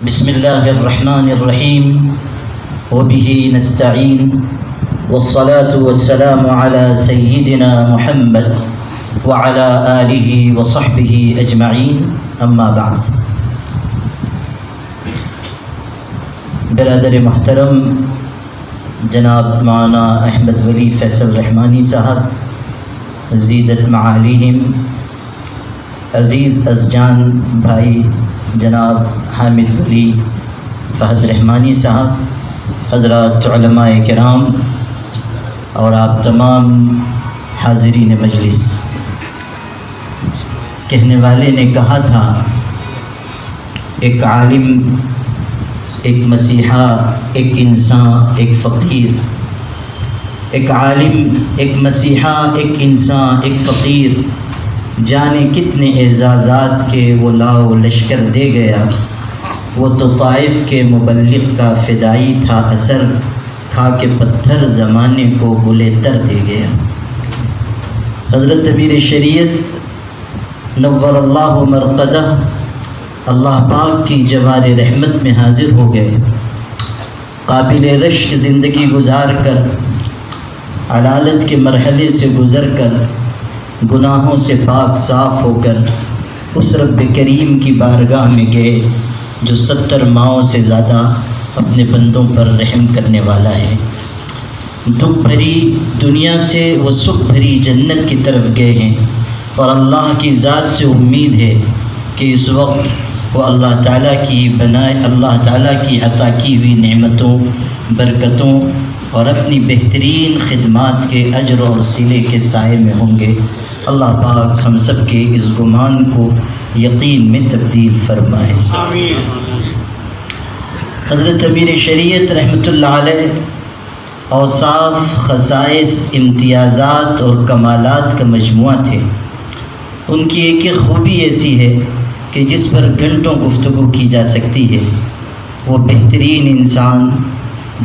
بسم الله الرحمن الرحيم وبه نستعين والصلاة والسلام على سيدنا محمد وعلى آله وصحبه أجمعين أما بعد. برادر محترم جناب مولانا احمد ولی فیصل رحمانی صاحب، زیدت معالیہم، عزیز ازجان بھائی جناب حامد ولی فہد رحمانی صاحب، حضرات علماء کرام اور آپ تمام حاضرین مجلس، کہنے والے نے کہا تھا ایک عالم، ایک مسیحا، ایک انسان، ایک فقیر، ایک عالم، ایک مسیحا، ایک انسان، ایک فقیر، جانے کتنے اعزازات کے وہ لاؤ لشکر دے گیا، وہ تو طائف کے مبلغ کا فدائی تھا اثر، کھا کے پتھر زمانے کو گلے تر دے گیا۔ حضرت امیر شریعت نور اللہ مرقدہ اللہ پاک کی جوار رحمت میں حاضر ہو گئے، قابل رشک زندگی گزار کر، علالت کے مرحلے سے گزر کر، گناہوں سے پاک صاف ہو کر اس رب کریم کی بارگاہ میں گئے جو 70 ماؤں سے زیادہ اپنے بندوں پر رحم کرنے والا ہے۔ دکھ بھری دنیا سے وہ سکھ بھری جنت کی طرف گئے ہیں، اور اللہ کی ذات سے امید ہے کہ اس وقت وہ اللہ تعالیٰ کی عطا کی ہوئی نعمتوں، برکتوں اور اپنی بہترین خدمات کے اجر اور صلے کے سائے میں ہوں گے۔ اللہ پاک ہم سب کے اس گمان کو یقین میں تبدیل فرمائے، آمین۔ حضرت امیر شریعت رحمۃ اللہ علیہ اوصاف، خصائص، امتیازات اور کمالات کا مجموعہ تھے۔ ان کی ایک ایک خوبی ایسی ہے کہ جس پر گھنٹوں گفتگو کی جا سکتی ہے۔ وہ بہترین انسان،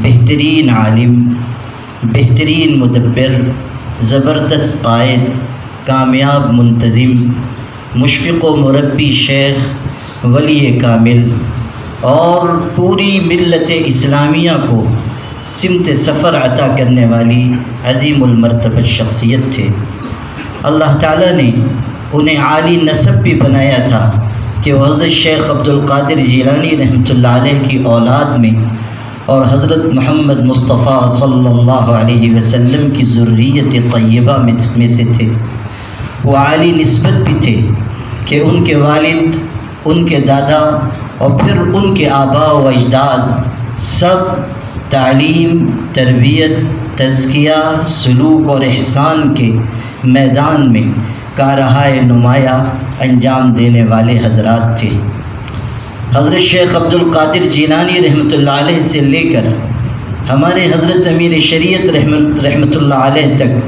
بہترین عالم، بہترین مدبر، زبردست قائد، کامیاب منتظم، مشفق و مربی شیخ، ولی کامل، اور پوری ملت اسلامیہ کو سمت سفر عطا کرنے والی عظیم المرتبہ شخصیت تھے۔ اللہ تعالیٰ نے انہیں عالی نسب بھی بنایا تھا کہ وہ حضرت شیخ عبد القادر جیلانی رحمۃ اللہ علیہ کی اولاد میں اور حضرت محمد مصطفیٰ صلی اللہ علیہ وسلم کی ذریت طیبہ میں سے تھے۔ وہ عالی نسبت بھی تھے کہ ان کے والد، ان کے دادا اور پھر ان کے آباء و اجداد سب تعلیم، تربیت، تزکیہ، سلوک اور احسان کے میدان میں کارہائے نمایاں انجام دینے والے حضرات تھے۔ حضرت شیخ عبد القادر جیلانی رحمۃ اللہ علیہ سے لے کر ہمارے حضرت امیر شریعت رحمۃ اللہ علیہ تک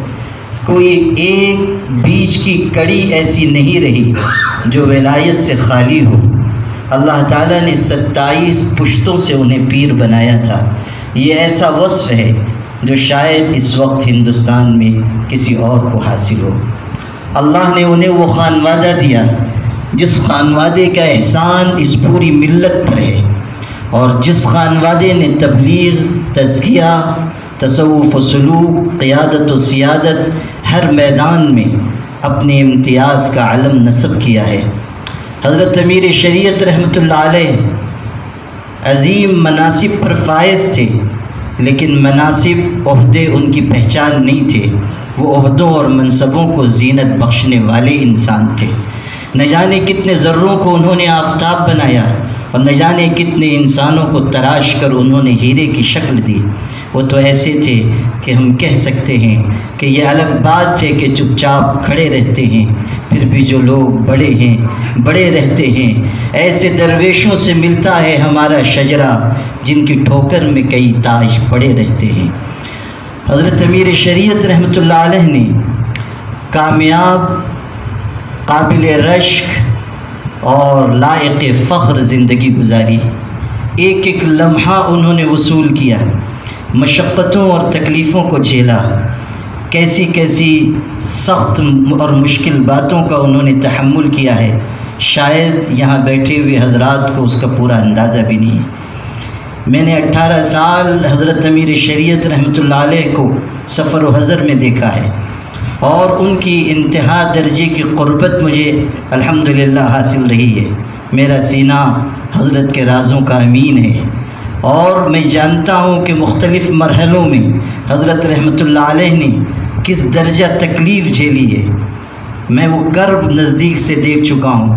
کوئی ایک بیچ کی کڑی ایسی نہیں رہی جو ولایت سے خالی ہو۔ اللہ تعالیٰ نے 27 پشتوں سے انہیں پیر بنایا تھا۔ یہ ایسا وصف ہے جو شاید اس وقت ہندوستان میں کسی اور کو حاصل ہو۔ اللہ نے انہیں وہ خانوادہ دیا جس خانوادے کا احسان اس پوری ملت پر ہے، اور جس خانوادے نے تبلیغ، تزکیہ، تصوف و سلوک، قیادت و سیادت ہر میدان میں اپنے امتیاز کا علم نصب کیا ہے۔ حضرت امیر شریعت رحمۃ اللہ علیہ عظیم مناصب پر فائز تھے، لیکن مناصب، عہدے ان کی پہچان نہیں تھے۔ وہ عہدوں اور منصبوں کو زینت بخشنے والے انسان تھے۔ نہ جانے کتنے ذروں کو انہوں نے آفتاب بنایا، اور نہ جانے کتنے انسانوں کو تراش کر انہوں نے ہیرے کی شکل دی۔ وہ تو ایسے تھے کہ ہم کہہ سکتے ہیں کہ یہ الگ بات ہے کہ چپ چاپ کھڑے رہتے ہیں، پھر بھی جو لوگ بڑے ہیں، بڑے رہتے ہیں۔ ایسے درویشوں سے ملتا ہے ہمارا شجرہ جن کی ٹھوکر میں کئی تاج پڑے رہتے ہیں۔ حضرت امیر شریعت رحمۃ اللہ علیہ نے کامیاب، قابل رشک اور لائق فخر زندگی گزاری۔ ایک ایک لمحہ انہوں نے وصول کیا، مشقتوں اور تکلیفوں کو جھیلا، کیسی کیسی سخت اور مشکل باتوں کا انہوں نے تحمل کیا ہے، شاید یہاں بیٹھے ہوئے حضرات کو اس کا پورا اندازہ بھی نہیں ہے۔ میں نے 18 سال حضرت امیر شریعت رحمۃ اللہ علیہ کو سفر و حضر میں دیکھا ہے، اور ان کی انتہا درجے کی قربت مجھے الحمدللہ حاصل رہی ہے۔ میرا سینہ حضرت کے رازوں کا امین ہے، اور میں جانتا ہوں کہ مختلف مرحلوں میں حضرت رحمۃ اللہ علیہ نے کس درجہ تکلیف جھیلی ہے۔ میں وہ کرب نزدیک سے دیکھ چکا ہوں۔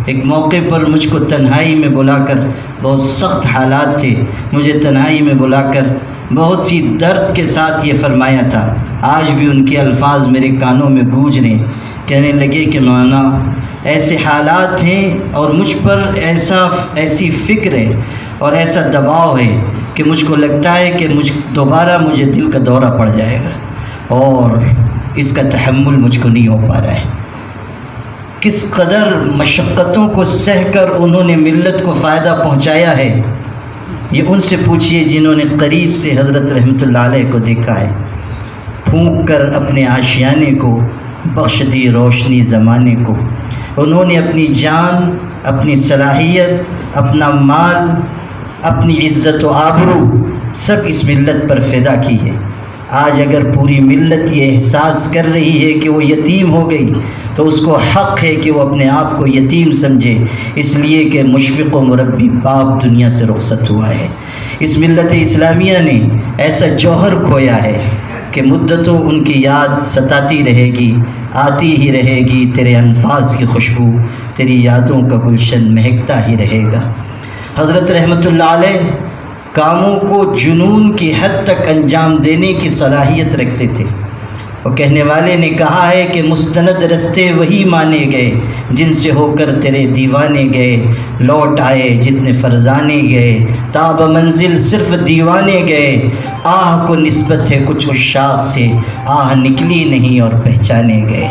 ایک موقع پر مجھ کو تنہائی میں بلا کر، بہت سخت حالات تھے، مجھے تنہائی میں بلا کر بہت ہی درد کے ساتھ یہ فرمایا تھا، آج بھی ان کے الفاظ میرے کانوں میں گونج رہے۔ کہنے لگے کہ مولانا ایسے حالات ہیں اور مجھ پر ایسی فکر ہے اور ایسا دباؤ ہے کہ مجھ کو لگتا ہے کہ دوبارہ مجھے دل کا دورہ پڑ جائے گا، اور اس کا تحمل مجھ کو نہیں ہو پا رہا ہے۔ کس قدر مشقتوں کو سہ کر انہوں نے ملت کو فائدہ پہنچایا ہے، یہ ان سے پوچھئے جنہوں نے قریب سے حضرت رحمۃ اللہ علیہ کو دیکھا ہے۔ پھونک کر اپنے آشیانے کو بخش دی روشنی زمانے کو، انہوں نے اپنی جان، اپنی صلاحیت، اپنا مال، اپنی عزت و آبرو سب اس ملت پر فدا کی ہے۔ آج اگر پوری ملت یہ احساس کر رہی ہے کہ وہ یتیم ہو گئی، تو اس کو حق ہے کہ وہ اپنے آپ کو یتیم سمجھے، اس لیے کہ مشفق و مربی باپ دنیا سے رخصت ہوا ہے۔ اس ملت اسلامیہ نے ایسا جوہر کھویا ہے کہ مدتوں ان کی یاد ستاتی رہے گی، آتی ہی رہے گی، تیرے الفاظ کی خوشبو تیری یادوں کا گلشن مہکتا ہی رہے گا۔ حضرت رحمۃ اللہ علیہ کاموں کو جنون کی حد تک انجام دینے کی صلاحیت رکھتے تھے، اور کہنے والے نے کہا ہے کہ مستند رستے وہی مانے گئے جن سے ہو کر تیرے دیوانے گئے، لوٹ آئے جتنے فرزانے گئے، تاب منزل صرف دیوانے گئے، آہ کو نسبت ہے کچھ عشاق سے، آہ نکلی نہیں اور پہچانے گئے۔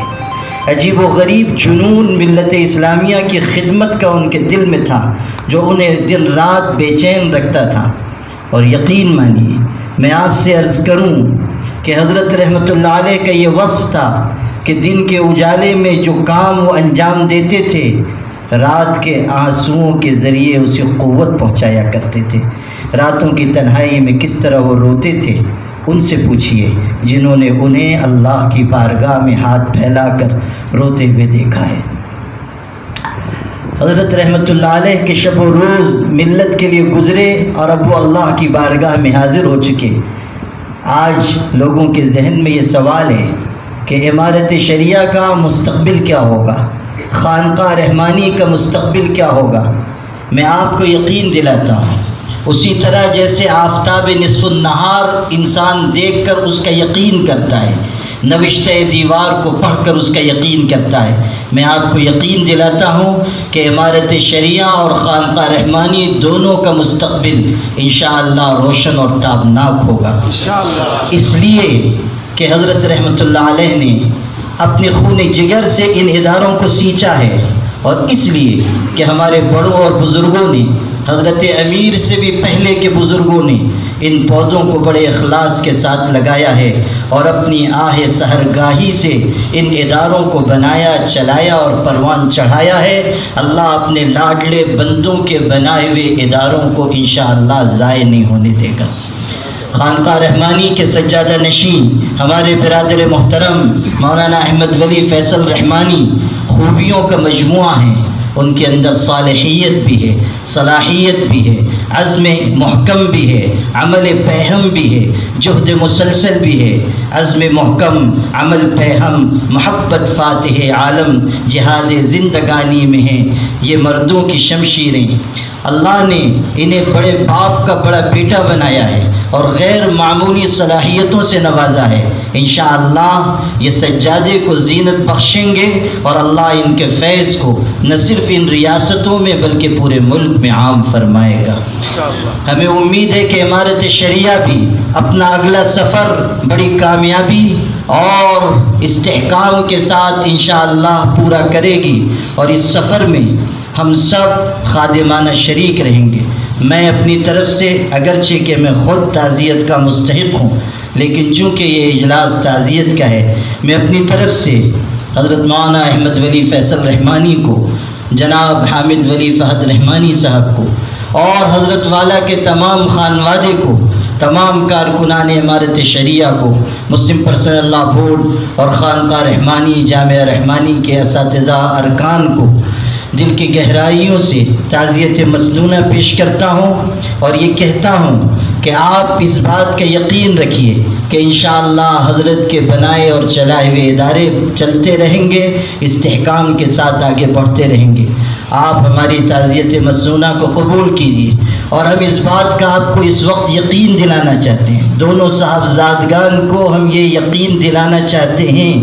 عجیب و غریب جنون ملت اسلامیہ کی خدمت کا ان کے دل میں تھا، جو انہیں دن رات بے چین رکھتا تھا۔ اور یقین مانیے، میں آپ سے عرض کروں کہ حضرت رحمۃ اللہ علیہ کا یہ وصف تھا کہ دن کے اجالے میں جو کام وہ انجام دیتے تھے، رات کے آنسوؤں کے ذریعے اسے قوت پہنچایا کرتے تھے۔ راتوں کی تنہائی میں کس طرح وہ روتے تھے، ان سے پوچھئے جنہوں نے انہیں اللہ کی بارگاہ میں ہاتھ پھیلا کر روتے ہوئے دیکھا ہے۔ حضرت رحمۃ اللہ علیہ کے شب و روز ملت کے لیے گزرے، اور اب وہ اللہ کی بارگاہ میں حاضر ہو چکے۔ آج لوگوں کے ذہن میں یہ سوال ہے کہ امارت شریعہ کا مستقبل کیا ہوگا، خانقاہ رحمانی کا مستقبل کیا ہوگا۔ میں آپ کو یقین دلاتا ہوں، اسی طرح جیسے آفتاب نصف النہار انسان دیکھ کر اس کا یقین کرتا ہے، نوشتہ دیوار کو پڑھ کر اس کا یقین کرتا ہے، میں آپ کو یقین دلاتا ہوں کہ امارت شریعہ اور خانقاہ رحمانی دونوں کا مستقبل انشاءاللہ روشن اور تابناک ہوگا۔ اس لیے کہ حضرت رحمۃ اللہ علیہ نے اپنے خون جگر سے ان اداروں کو سینچا ہے، اور اس لیے کہ ہمارے بڑوں اور بزرگوں نے، حضرت امیر سے بھی پہلے کے بزرگوں نے ان پودوں کو بڑے اخلاص کے ساتھ لگایا ہے، اور اپنی آہ سحرگاہی سے ان اداروں کو بنایا، چلایا اور پروان چڑھایا ہے۔ اللہ اپنے لاڈلے بندوں کے بنائے ہوئے اداروں کو انشاءاللہ ضائع نہیں ہونے دے گا۔ خانقاہ رحمانی کے سجادہ نشین ہمارے برادر محترم مولانا احمد ولی فیصل رحمانی خوبیوں کا مجموعہ ہیں، ان کے اندر صالحیت بھی ہے، صلاحیت بھی ہے، عزم محکم بھی ہے، عمل پیہم بھی ہے، جہد مسلسل بھی ہے۔ عزم محکم، عمل پیہم، محبت فاتح عالم، جہاد زندگانی میں ہیں یہ مردوں کی شمشیریں۔ اللہ نے انہیں بڑے باپ کا بڑا بیٹا بنایا ہے اور غیر معمولی صلاحیتوں سے نوازا ہے۔ انشاءاللہ یہ سجادے کو زینت بخشیں گے، اور اللہ ان کے فیض کو نہ صرف ان ریاستوں میں بلکہ پورے ملک میں عام فرمائے گا۔ ہمیں امید ہے کہ امارت شریعہ بھی اپنا اگلا سفر بڑی کامیابی اور استحکام کے ساتھ انشاءاللہ پورا کرے گی، اور اس سفر میں ہم سب خادمانہ شریک رہیں گے۔ میں اپنی طرف سے، اگرچہ کہ میں خود تعزیت کا مستحق ہوں، لیکن چونکہ یہ اجلاس تعزیت کا ہے، میں اپنی طرف سے حضرت مولانا احمد ولی فیصل رحمانی کو جناب حامد ولی فہد رحمانی صاحب کو اور حضرت والا کے تمام خانوادے کو، تمام کارکنان امارت شریعہ کو، مسلم پرسنل لا بورڈ اور خانقاہ رحمانی جامعہ رحمانی کے اساتذہ ارکان کو دل کی گہرائیوں سے تعزیت مسنونہ پیش کرتا ہوں اور یہ کہتا ہوں کہ آپ اس بات کا یقین رکھیے کہ انشاءاللہ حضرت کے بنائے اور چلائے ہوئے ادارے چلتے رہیں گے، استحکام کے ساتھ آگے بڑھتے رہیں گے۔ آپ ہماری تعزیت مسنونہ کو قبول کیجیے اور ہم اس بات کا آپ کو اس وقت یقین دلانا چاہتے ہیں، دونوں صاحبزادگان کو ہم یہ یقین دلانا چاہتے ہیں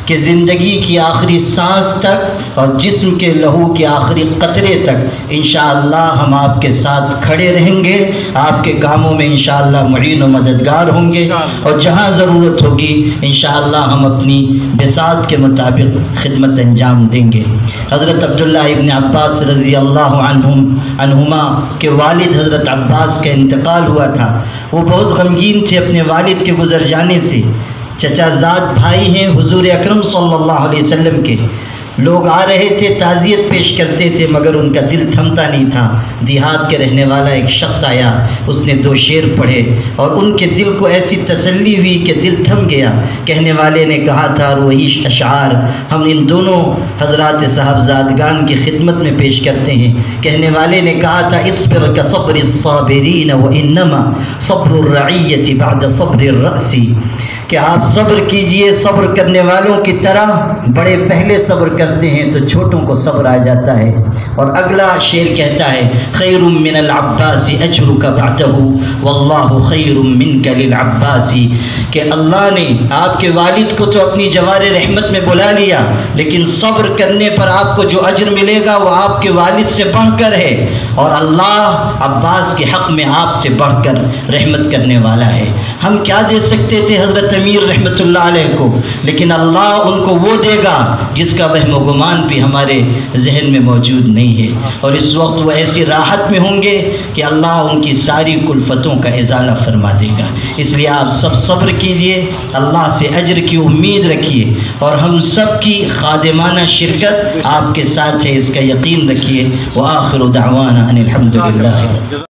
کہ زندگی کی آخری سانس تک اور جسم کے لہو کے آخری قطرے تک انشاءاللہ ہم آپ کے ساتھ کھڑے رہیں گے، آپ کے کاموں میں انشاءاللہ معین و مددگار ہوں گے، اور جہاں ضرورت ہوگی انشاءاللہ ہم اپنی بساط کے مطابق خدمت انجام دیں گے۔ حضرت عبداللہ ابن عباس رضی اللہ عنہما کے والد حضرت عباس کا انتقال ہوا تھا، وہ بہت غمگین تھے اپنے والد کے گزر جانے سے۔ چچا زاد بھائی ہیں حضور اکرم صلی اللہ علیہ وسلم کے، لوگ آ رہے تھے تعزیت پیش کرتے تھے مگر ان کا دل تھمتا نہیں تھا۔ دیہات کے رہنے والا ایک شخص آیا، اس نے 2 شعر پڑھے اور ان کے دل کو ایسی تسلی ہوئی کہ دل تھم گیا۔ کہنے والے نے کہا تھا اور وہی اشعار ہم ان دونوں حضرات صاحبزادگان کی خدمت میں پیش کرتے ہیں۔ کہنے والے نے کہا تھا اصبر کصبر الصابرین وانما صبر الرعیۃ بعد صبر الرأس، کہ آپ صبر کیجئے صبر کرنے والوں کی طرح، بڑے پہلے صبر کرتے ہیں تو چھوٹوں کو صبر آ جاتا ہے۔ اور اگلا شعر کہتا ہے خیر من العباس اجرک بعدہ واللہ خیر منک للعباس، کہ اللہ نے آپ کے والد کو تو اپنی جوار رحمت میں بلا لیا، لیکن صبر کرنے پر آپ کو جو اجر ملے گا وہ آپ کے والد سے بڑھ کر ہے، اور اللہ عباس کے حق میں آپ سے بڑھ کر رحمت کرنے والا ہے۔ ہم کیا دے سکتے تھے حضرت امیر رحمت اللہ علیہ کو، لیکن اللہ ان کو وہ دے گا جس کا وہم و گمان بھی ہمارے ذہن میں موجود نہیں ہے، اور اس وقت وہ ایسی راحت میں ہوں گے کہ اللہ ان کی ساری کلفتوں کا ازالہ فرما دے گا۔ اس لیے آپ سب صبر کیجئے، اللہ سے اجر کی امید رکھیے، اور ہم سب کی خادمانہ شرکت آپ کے ساتھ ہے اس کا یقین رکھیے۔ وآخر دعوانا ان الحمد للہ۔